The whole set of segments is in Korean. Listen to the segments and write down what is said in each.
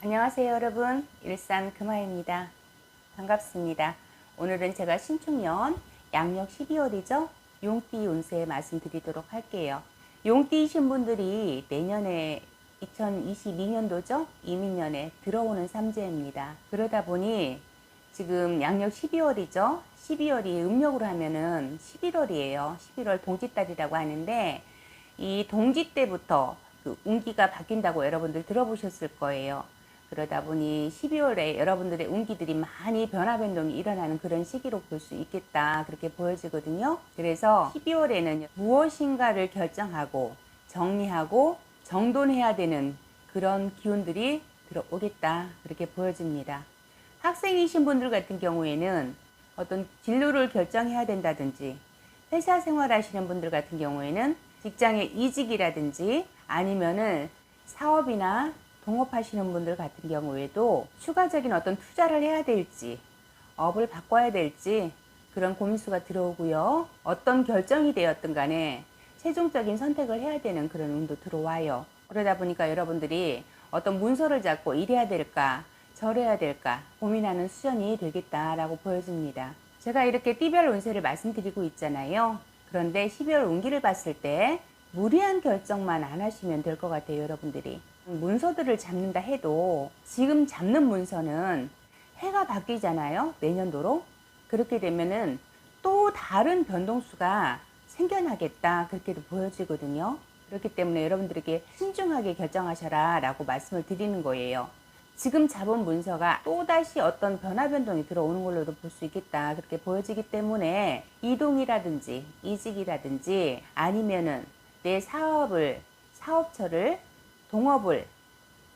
안녕하세요 여러분, 일산 금화입니다. 반갑습니다. 오늘은 제가 신축년 양력 12월이죠 용띠 운세 말씀드리도록 할게요. 용띠이신 분들이 내년에 2022년도죠 이민년에 들어오는 삼재입니다. 그러다 보니 지금 양력 12월이죠 12월이 음력으로 하면은 11월이에요 11월 동짓달이라고 하는데, 이 동짓 때부터 그 운기가 바뀐다고 여러분들 들어보셨을 거예요. 그러다 보니 12월에 여러분들의 운기들이 많이 변화 변동이 일어나는 그런 시기로 볼 수 있겠다, 그렇게 보여지거든요. 그래서 12월에는 무엇인가를 결정하고 정리하고 정돈해야 되는 그런 기운들이 들어오겠다, 그렇게 보여집니다. 학생이신 분들 같은 경우에는 어떤 진로를 결정해야 된다든지, 회사 생활하시는 분들 같은 경우에는 직장의 이직이라든지, 아니면은 사업이나 동업하시는 분들 같은 경우에도 추가적인 어떤 투자를 해야 될지, 업을 바꿔야 될지 그런 고민수가 들어오고요. 어떤 결정이 되었든 간에 최종적인 선택을 해야 되는 그런 운도 들어와요. 그러다 보니까 여러분들이 어떤 문서를 잡고 이래야 될까 저래야 될까 고민하는 수준이 되겠다라고 보여집니다. 제가 이렇게 띠별 운세를 말씀드리고 있잖아요. 그런데 12월 운기를 봤을 때 무리한 결정만 안 하시면 될 것 같아요. 여러분들이 문서들을 잡는다 해도 지금 잡는 문서는 해가 바뀌잖아요, 내년도로. 그렇게 되면은 또 다른 변동수가 생겨나겠다, 그렇게도 보여지거든요. 그렇기 때문에 여러분들에게 신중하게 결정하셔라 라고 말씀을 드리는 거예요. 지금 잡은 문서가 또다시 어떤 변화 변동이 들어오는 걸로도 볼 수 있겠다, 그렇게 보여지기 때문에 이동이라든지 이직이라든지, 아니면은 내 사업처를 동업을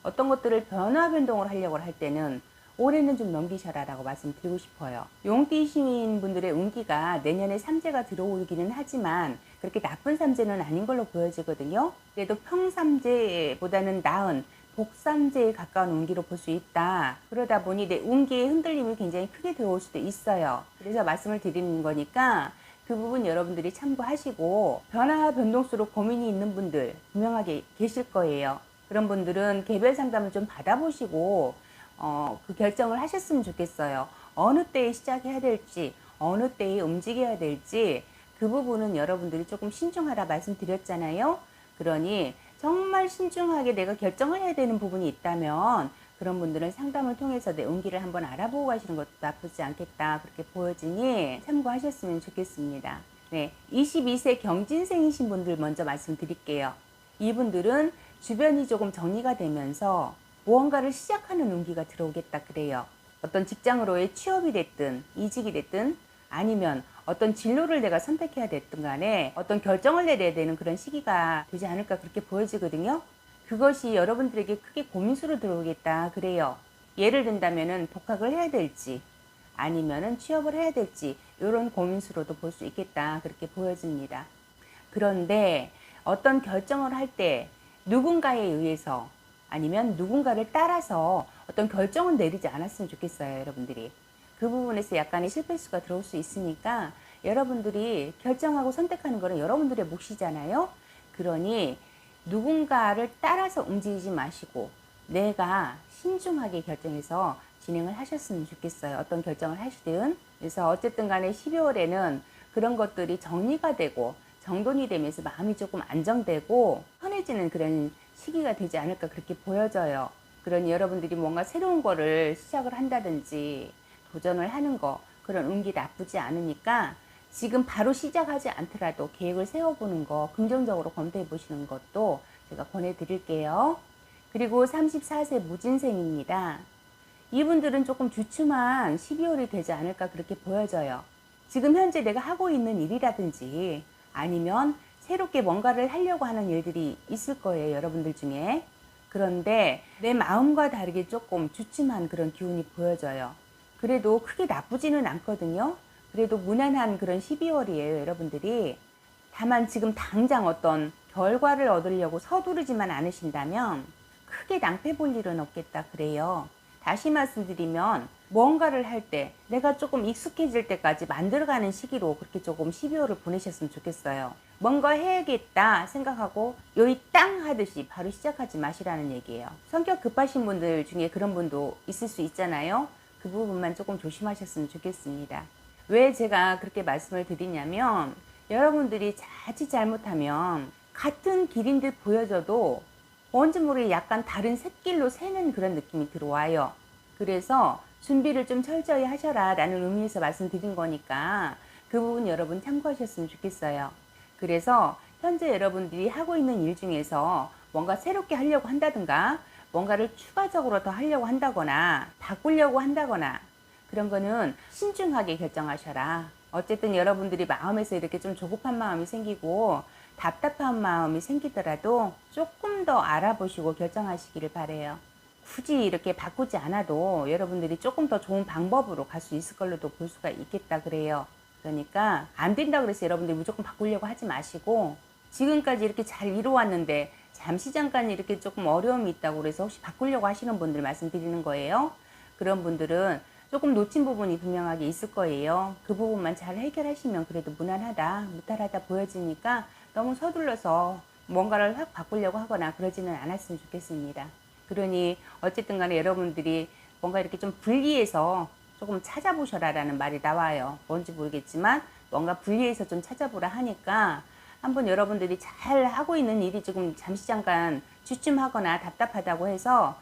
어떤 것들을 변화 변동을 하려고 할 때는 올해는 좀 넘기셔라 라고 말씀드리고 싶어요. 용띠신 분들의 운기가 내년에 삼재가 들어오기는 하지만 그렇게 나쁜 삼재는 아닌 걸로 보여지거든요. 그래도 평삼재보다는 나은 복삼재에 가까운 운기로 볼 수 있다. 그러다 보니 내 운기의 흔들림이 굉장히 크게 들어올 수도 있어요. 그래서 말씀을 드리는 거니까 그 부분 여러분들이 참고하시고, 변화 변동수로 고민이 있는 분들 분명하게 계실 거예요. 그런 분들은 개별 상담을 좀 받아보시고 그 결정을 하셨으면 좋겠어요. 어느 때에 시작해야 될지, 어느 때에 움직여야 될지, 그 부분은 여러분들이 조금 신중하라 말씀드렸잖아요. 그러니 정말 신중하게 내가 결정을 해야 되는 부분이 있다면 그런 분들은 상담을 통해서 내 운기를 한번 알아보고 가시는 것도 나쁘지 않겠다, 그렇게 보여지니 참고하셨으면 좋겠습니다. 네, 22세 경진생이신 분들 먼저 말씀드릴게요. 이분들은 주변이 조금 정리가 되면서 무언가를 시작하는 운기가 들어오겠다 그래요. 어떤 직장으로의 취업이 됐든 이직이 됐든, 아니면 어떤 진로를 내가 선택해야 됐든 간에 어떤 결정을 내려야 되는 그런 시기가 되지 않을까, 그렇게 보여지거든요. 그것이 여러분들에게 크게 고민수로 들어오겠다 그래요. 예를 든다면은 복학을 해야 될지 아니면은 취업을 해야 될지, 이런 고민수로도 볼 수 있겠다, 그렇게 보여집니다. 그런데 어떤 결정을 할 때 누군가에 의해서 아니면 누군가를 따라서 어떤 결정을 내리지 않았으면 좋겠어요. 여러분들이 그 부분에서 약간의 실패수가 들어올 수 있으니까, 여러분들이 결정하고 선택하는 거는 여러분들의 몫이잖아요. 그러니 누군가를 따라서 움직이지 마시고 내가 신중하게 결정해서 진행을 하셨으면 좋겠어요. 어떤 결정을 하시든. 그래서 어쨌든 간에 12월에는 그런 것들이 정리가 되고 정돈이 되면서 마음이 조금 안정되고 편해지는 그런 시기가 되지 않을까, 그렇게 보여져요. 그러니 여러분들이 뭔가 새로운 거를 시작을 한다든지 도전을 하는 거, 그런 운기 나쁘지 않으니까 지금 바로 시작하지 않더라도 계획을 세워보는 거 긍정적으로 검토해 보시는 것도 제가 권해드릴게요. 그리고 34세 무진생입니다. 이분들은 조금 주춤한 12월이 되지 않을까, 그렇게 보여져요. 지금 현재 내가 하고 있는 일이라든지 아니면 새롭게 뭔가를 하려고 하는 일들이 있을 거예요, 여러분들 중에. 그런데 내 마음과 다르게 조금 주춤한 그런 기운이 보여져요. 그래도 크게 나쁘지는 않거든요. 그래도 무난한 그런 12월이에요, 여러분들이. 다만 지금 당장 어떤 결과를 얻으려고 서두르지만 않으신다면 크게 낭패 볼 일은 없겠다 그래요. 다시 말씀드리면 뭔가를 할 때 내가 조금 익숙해질 때까지 만들어가는 시기로 그렇게 조금 12월을 보내셨으면 좋겠어요. 뭔가 해야겠다 생각하고 요이 땅 하듯이 바로 시작하지 마시라는 얘기예요. 성격 급하신 분들 중에 그런 분도 있을 수 있잖아요. 그 부분만 조금 조심하셨으면 좋겠습니다. 왜 제가 그렇게 말씀을 드리냐면 여러분들이 자칫 잘못하면 같은 길인 듯 보여져도 뭔지 모르게 약간 다른 샛길로 새는 그런 느낌이 들어와요. 그래서 준비를 좀 철저히 하셔라 라는 의미에서 말씀드린 거니까 그 부분 여러분 참고하셨으면 좋겠어요. 그래서 현재 여러분들이 하고 있는 일 중에서 뭔가 새롭게 하려고 한다든가 뭔가를 추가적으로 더 하려고 한다거나 바꾸려고 한다거나 그런 거는 신중하게 결정하셔라. 어쨌든 여러분들이 마음에서 이렇게 좀 조급한 마음이 생기고 답답한 마음이 생기더라도 조금 더 알아보시고 결정하시기를 바래요. 굳이 이렇게 바꾸지 않아도 여러분들이 조금 더 좋은 방법으로 갈 수 있을 걸로도 볼 수가 있겠다 그래요. 그러니까 안 된다 그래서 여러분들이 무조건 바꾸려고 하지 마시고 지금까지 이렇게 잘 이루어왔는데 잠시 잠깐 이렇게 조금 어려움이 있다고 그래서 혹시 바꾸려고 하시는 분들 말씀드리는 거예요. 그런 분들은 조금 놓친 부분이 분명하게 있을 거예요. 그 부분만 잘 해결하시면 그래도 무난하다, 무탈하다 보여지니까 너무 서둘러서 뭔가를 확 바꾸려고 하거나 그러지는 않았으면 좋겠습니다. 그러니 어쨌든 간에 여러분들이 뭔가 이렇게 좀 분리해서 조금 찾아보셔라라는 말이 나와요. 뭔지 모르겠지만 뭔가 분리해서 좀 찾아보라 하니까 한번 여러분들이 잘 하고 있는 일이 지금 잠시 잠깐 주춤하거나 답답하다고 해서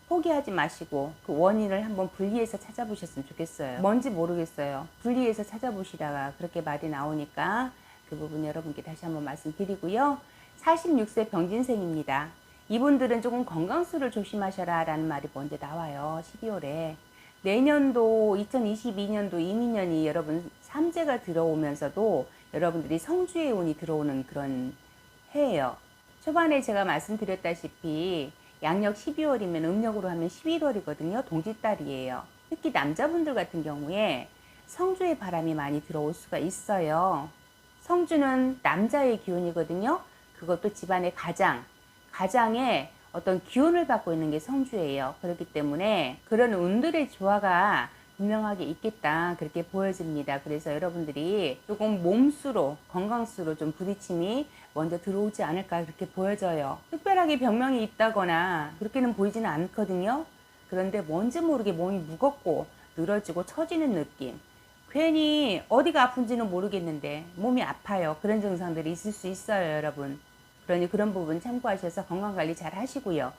포기하지 마시고 그 원인을 한번 분리해서 찾아보셨으면 좋겠어요. 뭔지 모르겠어요. 분리해서 찾아보시다가 그렇게 말이 나오니까 그 부분 여러분께 다시 한번 말씀드리고요. 46세 병진생입니다. 이분들은 조금 건강수를 조심하셔라 라는 말이 먼저 나와요. 12월에. 내년도 2022년도 이민년이 여러분 삼재가 들어오면서도 여러분들이 성주의 운이 들어오는 그런 해예요. 초반에 제가 말씀드렸다시피 양력 12월이면 음력으로 하면 11월이거든요. 동짓달이에요. 특히 남자분들 같은 경우에 성주의 바람이 많이 들어올 수가 있어요. 성주는 남자의 기운이거든요. 그것도 집안의 가장의 어떤 기운을 받고 있는 게 성주예요. 그렇기 때문에 그런 운들의 조화가 분명하게 있겠다 그렇게 보여집니다. 그래서 여러분들이 조금 몸수로 건강수로 좀 부딪힘이 먼저 들어오지 않을까 그렇게 보여져요. 특별하게 병명이 있다거나 그렇게는 보이지는 않거든요. 그런데 뭔지 모르게 몸이 무겁고 늘어지고 처지는 느낌, 괜히 어디가 아픈지는 모르겠는데 몸이 아파요. 그런 증상들이 있을 수 있어요 여러분. 그러니 그런 부분 참고하셔서 건강관리 잘 하시고요.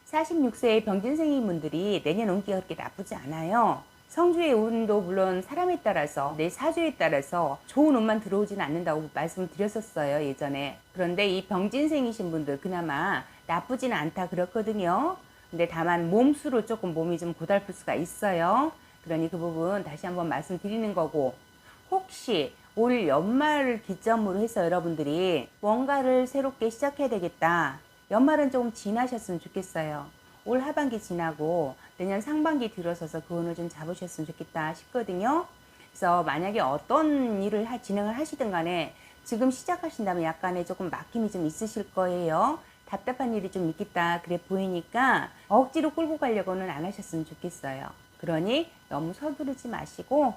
46세의 병진생인 분들이 내년 운기가 그렇게 나쁘지 않아요. 성주의 운도 물론 사람에 따라서 내 사주에 따라서 좋은 운만 들어오지는 않는다고 말씀드렸었어요 예전에. 그런데 이 병진생이신 분들 그나마 나쁘지는 않다 그렇거든요. 근데 다만 몸수로 조금 몸이 좀 고달플 수가 있어요. 그러니 그 부분 다시 한번 말씀드리는 거고, 혹시 올 연말을 기점으로 해서 여러분들이 뭔가를 새롭게 시작해야 되겠다. 연말은 조금 지나셨으면 좋겠어요. 올 하반기 지나고 내년 상반기 들어서서 그 운을 좀 잡으셨으면 좋겠다 싶거든요. 그래서 만약에 어떤 일을 진행을 하시든 간에 지금 시작하신다면 약간의 조금 막힘이 좀 있으실 거예요. 답답한 일이 좀 있겠다 그래 보이니까 억지로 끌고 가려고는 안 하셨으면 좋겠어요. 그러니 너무 서두르지 마시고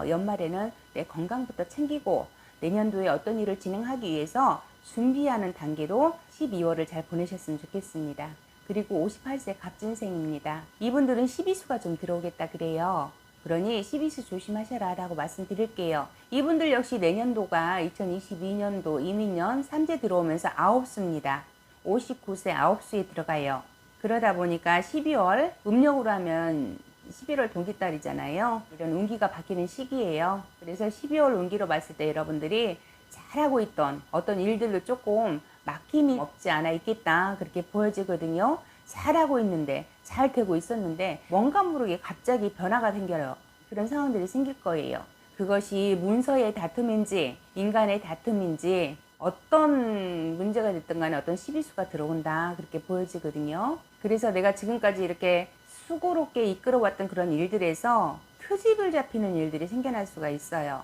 연말에는 내 건강부터 챙기고 내년도에 어떤 일을 진행하기 위해서 준비하는 단계로 12월을 잘 보내셨으면 좋겠습니다. 그리고 58세 갑진생입니다. 이분들은 12수가 좀 들어오겠다 그래요. 그러니 12수 조심하셔라 라고 말씀드릴게요. 이분들 역시 내년도가 2022년도 이민년 3재 들어오면서 9수입니다. 59세 9수에 들어가요. 그러다 보니까 12월 음력으로 하면 11월 동짓달이잖아요. 이런 운기가 바뀌는 시기예요. 그래서 12월 운기로 봤을 때 여러분들이 잘하고 있던 어떤 일들도 조금 막힘이 없지 않아 있겠다 그렇게 보여지거든요. 잘하고 있는데 잘 되고 있었는데 뭔가 모르게 갑자기 변화가 생겨요. 그런 상황들이 생길 거예요. 그것이 문서의 다툼인지 인간의 다툼인지 어떤 문제가 됐든 간에 어떤 시비수가 들어온다 그렇게 보여지거든요. 그래서 내가 지금까지 이렇게 수고롭게 이끌어왔던 그런 일들에서 트집을 잡히는 일들이 생겨날 수가 있어요.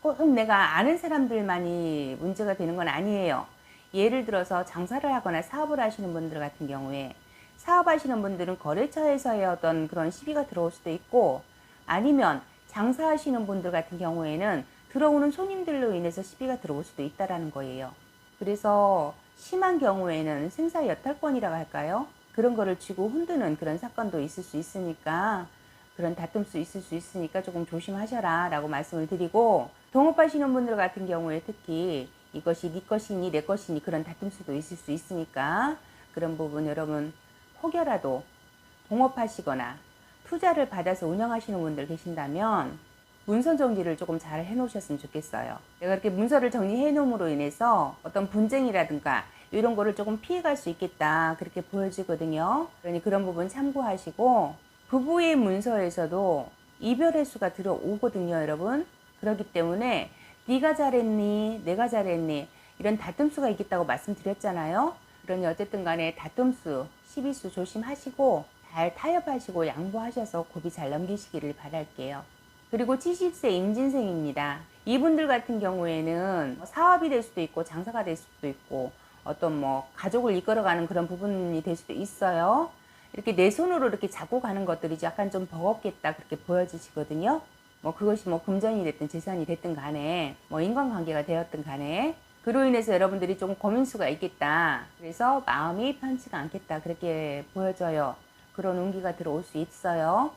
꼭 내가 아는 사람들만이 문제가 되는 건 아니에요. 예를 들어서 장사를 하거나 사업을 하시는 분들 같은 경우에 사업하시는 분들은 거래처에서의 어떤 그런 시비가 들어올 수도 있고, 아니면 장사하시는 분들 같은 경우에는 들어오는 손님들로 인해서 시비가 들어올 수도 있다라는 거예요. 그래서 심한 경우에는 생사 여탈권이라고 할까요? 그런 거를 쥐고 흔드는 그런 사건도 있을 수 있으니까, 그런 다툼수 있을 수 있으니까 조금 조심하셔라 라고 말씀을 드리고, 동업하시는 분들 같은 경우에 특히 이것이 네 것이니 내 것이니 그런 다툼수도 있을 수 있으니까, 그런 부분 여러분 혹여라도 동업하시거나 투자를 받아서 운영하시는 분들 계신다면 문서 정리를 조금 잘 해놓으셨으면 좋겠어요. 내가 이렇게 문서를 정리해 놓음으로 인해서 어떤 분쟁이라든가 이런 거를 조금 피해갈 수 있겠다, 그렇게 보여지거든요. 그러니 그런 부분 참고하시고, 부부의 문서에서도 이별의 수가 들어오거든요, 여러분. 그렇기 때문에 네가 잘했니 내가 잘했니 이런 다툼수가 있겠다고 말씀드렸잖아요. 그러니 어쨌든 간에 다툼수, 시비수 조심하시고 잘 타협하시고 양보하셔서 고비 잘 넘기시기를 바랄게요. 그리고 70세 임진생입니다. 이분들 같은 경우에는 사업이 될 수도 있고 장사가 될 수도 있고 어떤 뭐 가족을 이끌어가는 그런 부분이 될 수도 있어요. 이렇게 내 손으로 이렇게 잡고 가는 것들이 약간 좀 버겁겠다, 그렇게 보여지시거든요. 뭐 그것이 뭐 금전이 됐든 재산이 됐든 간에 뭐 인간관계가 되었든 간에 그로 인해서 여러분들이 좀 고민수가 있겠다. 그래서 마음이 편치가 않겠다, 그렇게 보여져요. 그런 운기가 들어올 수 있어요.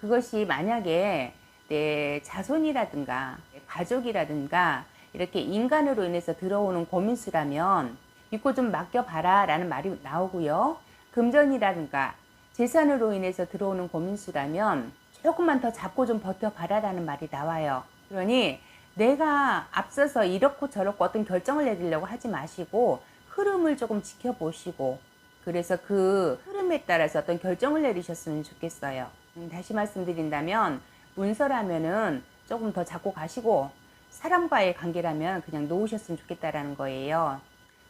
그것이 만약에 내 자손이라든가 가족이라든가 이렇게 인간으로 인해서 들어오는 고민수라면 믿고 좀 맡겨봐라 라는 말이 나오고요. 금전이라든가 재산으로 인해서 들어오는 고민수라면 조금만 더 잡고 좀 버텨봐라 라는 말이 나와요. 그러니 내가 앞서서 이렇고 저렇고 어떤 결정을 내리려고 하지 마시고 흐름을 조금 지켜보시고, 그래서 그 흐름에 따라서 어떤 결정을 내리셨으면 좋겠어요. 다시 말씀드린다면 문서라면은 조금 더 잡고 가시고, 사람과의 관계라면 그냥 놓으셨으면 좋겠다라는 거예요.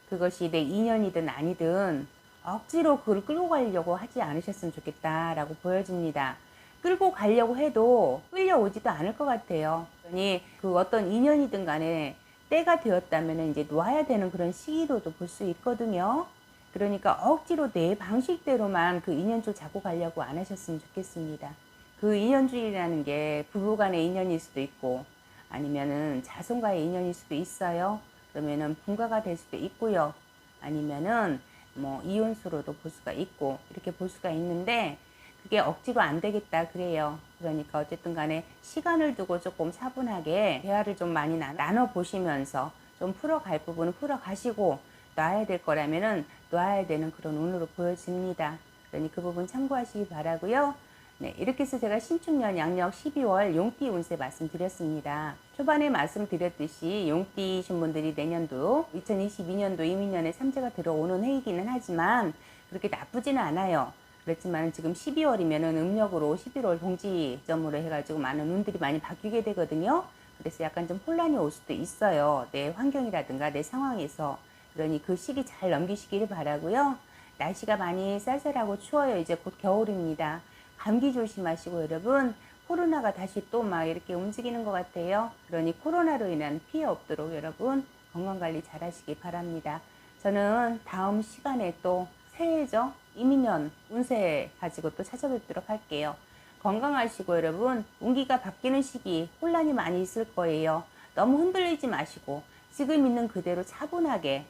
그것이 내 인연이든 아니든 억지로 그걸 끌고 가려고 하지 않으셨으면 좋겠다라고 보여집니다. 끌고 가려고 해도 끌려오지도 않을 것 같아요. 그러니 그 어떤 인연이든 간에 때가 되었다면 이제 놓아야 되는 그런 시기로도 볼 수 있거든요. 그러니까 억지로 내 방식대로만 그 인연줄 잡고 가려고 안 하셨으면 좋겠습니다. 그 인연줄이라는 게 부부간의 인연일 수도 있고 아니면은 자손과의 인연일 수도 있어요. 그러면은 분가가 될 수도 있고요. 아니면은 뭐 이혼수로도 볼 수가 있고 이렇게 볼 수가 있는데, 그게 억지로 안 되겠다 그래요. 그러니까 어쨌든 간에 시간을 두고 조금 차분하게 대화를 좀 많이 나눠 보시면서 좀 풀어갈 부분은 풀어가시고, 놔야 될 거라면은 놔야 되는 그런 운으로 보여집니다. 그러니 그 부분 참고하시기 바라고요. 네, 이렇게 해서 제가 신축년 양력 12월 용띠 운세 말씀드렸습니다. 초반에 말씀드렸듯이 용띠이신 분들이 내년도 2022년도 이민년에 삼재가 들어오는 해이기는 하지만 그렇게 나쁘지는 않아요. 그렇지만 지금 12월이면은 음력으로 11월 동지점으로 해가지고 많은 운들이 많이 바뀌게 되거든요. 그래서 약간 좀 혼란이 올 수도 있어요. 내 환경이라든가 내 상황에서. 그러니 그 시기 잘 넘기시기를 바라고요. 날씨가 많이 쌀쌀하고 추워요. 이제 곧 겨울입니다. 감기 조심하시고 여러분, 코로나가 다시 또 막 이렇게 움직이는 것 같아요. 그러니 코로나로 인한 피해 없도록 여러분 건강관리 잘 하시기 바랍니다. 저는 다음 시간에 또 새해죠. 이민년 운세 가지고 또 찾아뵙도록 할게요. 건강하시고 여러분, 운기가 바뀌는 시기 혼란이 많이 있을 거예요. 너무 흔들리지 마시고 지금 있는 그대로 차분하게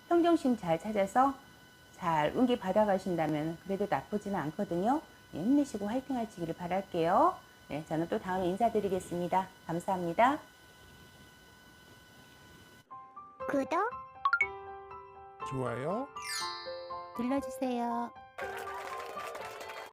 평정심 잘 찾아서 잘 운기 받아가신다면 그래도 나쁘지는 않거든요. 네, 힘내시고 화이팅 하시기를 바랄게요. 네, 저는 또 다음에 인사드리겠습니다. 감사합니다. 구독, 좋아요. 눌러주세요.